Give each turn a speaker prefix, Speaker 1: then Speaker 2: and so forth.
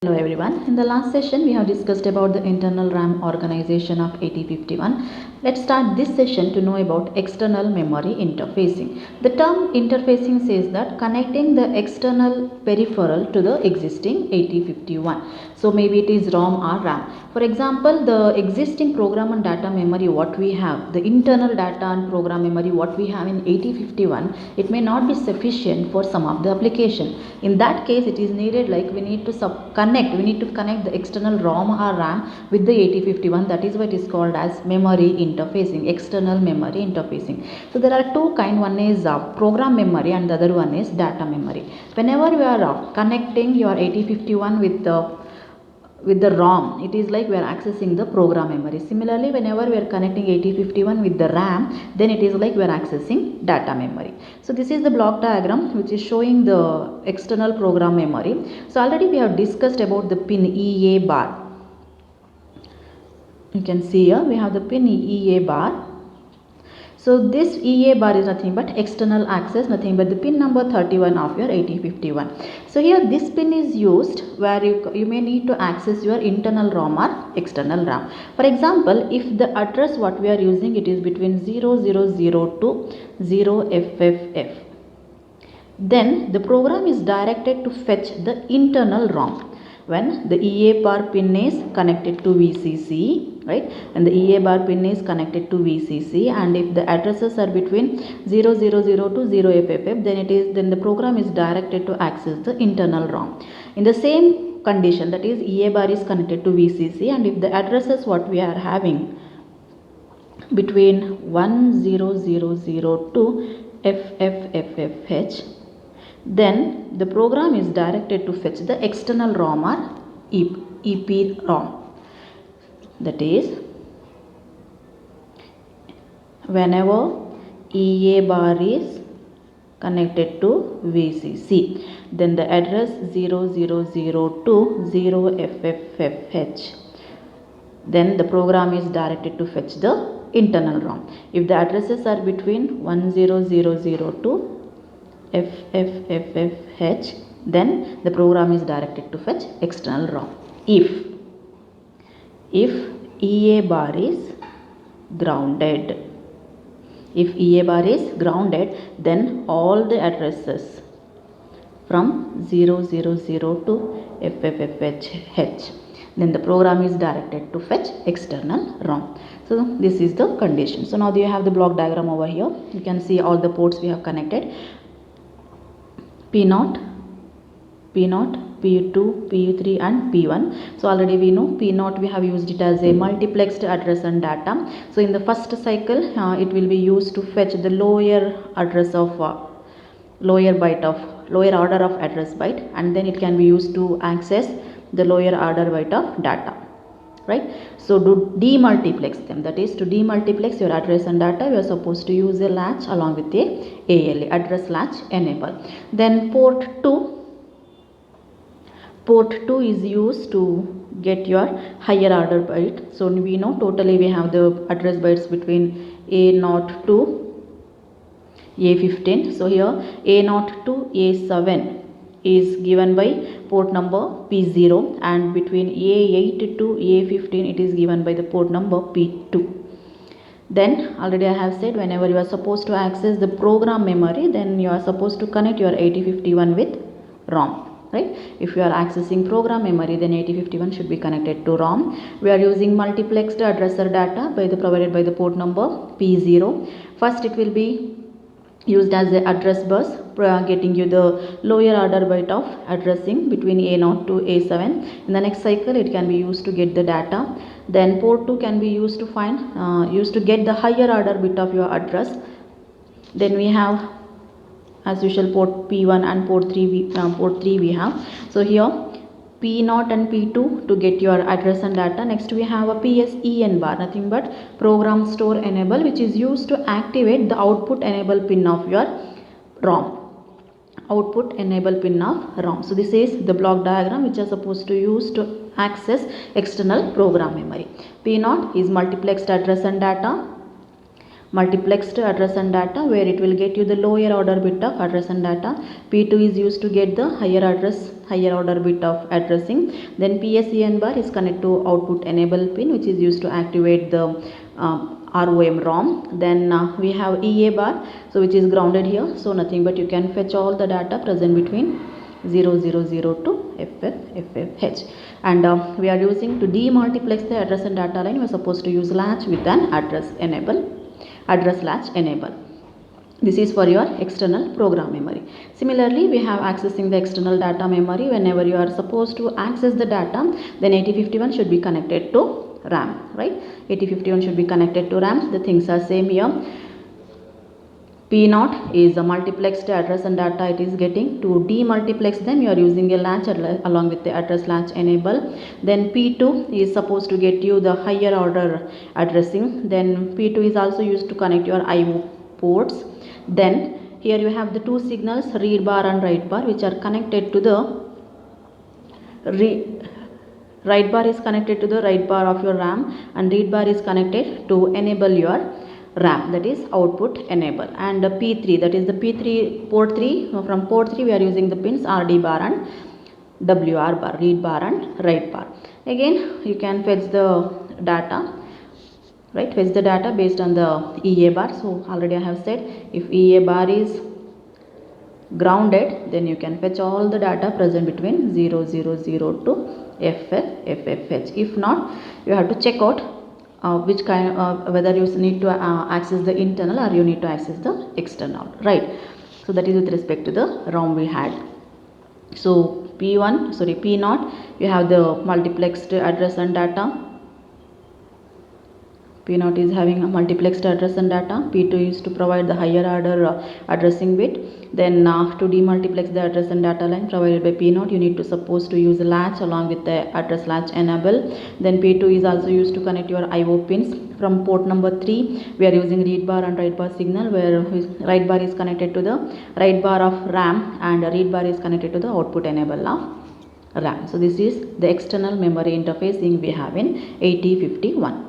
Speaker 1: Hello everyone. In the last session we have discussed about the internal RAM organization of 8051. Let's start this session to know about external memory interfacing. The term interfacing says that connecting the external peripheral to the existing 8051. So maybe it is ROM or RAM. For example, the existing program and data memory what we have, the internal data and program memory what we have in 8051, it may not be sufficient for some of the application. In that case, it is needed like we need to connect the external ROM or RAM with the 8051. That is what is called as memory interfacing, external memory interfacing. So there are two kind. One is program memory and the other one is data memory. Whenever you are connecting your 8051 with the ROM, it is like we are accessing the program memory. Similarly, whenever we are connecting 8051 with the RAM, then it is like we are accessing data memory. So this is the block diagram which is showing the external program memory. So already we have discussed about the pin EA bar. You can see here we have the pin EA bar. So this EA bar is nothing but external access, nothing but the pin number 31 of your 8051. So here this pin is used where you may need to access your internal ROM or external RAM. For example, if the address what we are using, it is between 0000 to 0FFF, then the program is directed to fetch the internal ROM when the EA bar pin is connected to VCC, right? And the EA bar pin is connected to VCC, and if the addresses are between 000 to 0FFF, then the program is directed to access the internal ROM. In the same condition, that is EA bar is connected to VCC, and if the addresses what we are having between 1000 to FFFFH, then the program is directed to fetch the external ROM or EPROM. That is, whenever EA bar is connected to VCC, then the address 0000 to 0FFFH, then the program is directed to fetch the internal ROM. If the addresses are between 1000 to FFFFH, then the program is directed to fetch external ROM. If EA bar is grounded, then all the addresses from 000 to FFFH, then the program is directed to fetch external ROM. So this is the condition. So now you have the block diagram over here. You can see all the ports we have connected. P0, P2, P3 and P1. So already we know P0 we have used it as a multiplexed address and data. So in the first cycle it will be used to fetch the lower address of lower order of address byte, and then it can be used to access the lower order byte of data, right? So to demultiplex them, that is to demultiplex your address and data, you are supposed to use a latch along with a ALE, address latch enable. Then port 2 is used to get your higher order byte. So we know totally we have the address bytes between A0 to A15. So here A0 to A7 is given by port number P0, and between A8 to A15 it is given by the port number P2. Then already I have said, whenever you are supposed to access the program memory, then you are supposed to connect your 8051 with ROM, right? If you are accessing program memory, then 8051 should be connected to ROM. We are using multiplexed addresser data provided by the port number P0. First it will be used as the address bus, getting you the lower order byte of addressing between A0 to A7. In the next cycle it can be used to get the data. Then port 2 can be used to get the higher order bit of your address. Then we have as usual port P1 and port 3 we have. So here P0 and P2 to get your address and data. Next we have a PSEN bar, nothing but program store enable, which is used to activate the output enable pin of your ROM. So this is the block diagram which are supposed to use to access external program memory. P0 is multiplexed address and data. multiplexed address and data, where it will get you the lower order bit of address and data. P2 is used to get the higher order bit of addressing. Then PSEN bar is connected to output enable pin, which is used to activate the ROM ROM. Then we have EA bar, so which is grounded here, so nothing but you can fetch all the data present between 0000 to FFFFH. And we are using to demultiplex the address and data line, we are supposed to use latch with an address latch enable. This is for your external program memory. Similarly, we have accessing the external data memory. Whenever you are supposed to access the data, then 8051 should be connected to RAM, right? 8051 should be connected to RAM. The things are same here. P0 is a multiplexed address and data it is getting. To demultiplex them, you are using a latch along with the address latch enable. Then P2 is supposed to get you the higher order addressing. Then P2 is also used to connect your IO ports. Then here you have the two signals, read bar and write bar, which are connected to the write bar is connected to the write bar of your RAM, and read bar is connected to enable your RAM, that is output enable. And P3, that is the P3 port 3, from port 3 we are using the pins RD bar and WR bar, read bar and write bar. Again you can fetch the data, right? Fetch the data based on the EA bar. So already I have said, if EA bar is grounded, then you can fetch all the data present between 0000 to FFFFH. If not, you have to check out which kind whether you need to access the internal or you need to access the external, right? So that is with respect to the ROM we had. So P0, you have the multiplexed address and data. P0 is having a multiplexed address and data. P2 is to provide the higher order addressing bit. Then to demultiplex the address and data line provided by P0, you need to suppose to use a latch along with the address latch enable. Then P2 is also used to connect your IO pins. From port number 3, we are using read bar and write bar signal, where write bar is connected to the write bar of RAM and read bar is connected to the output enable of RAM. So this is the external memory interfacing we have in 8051.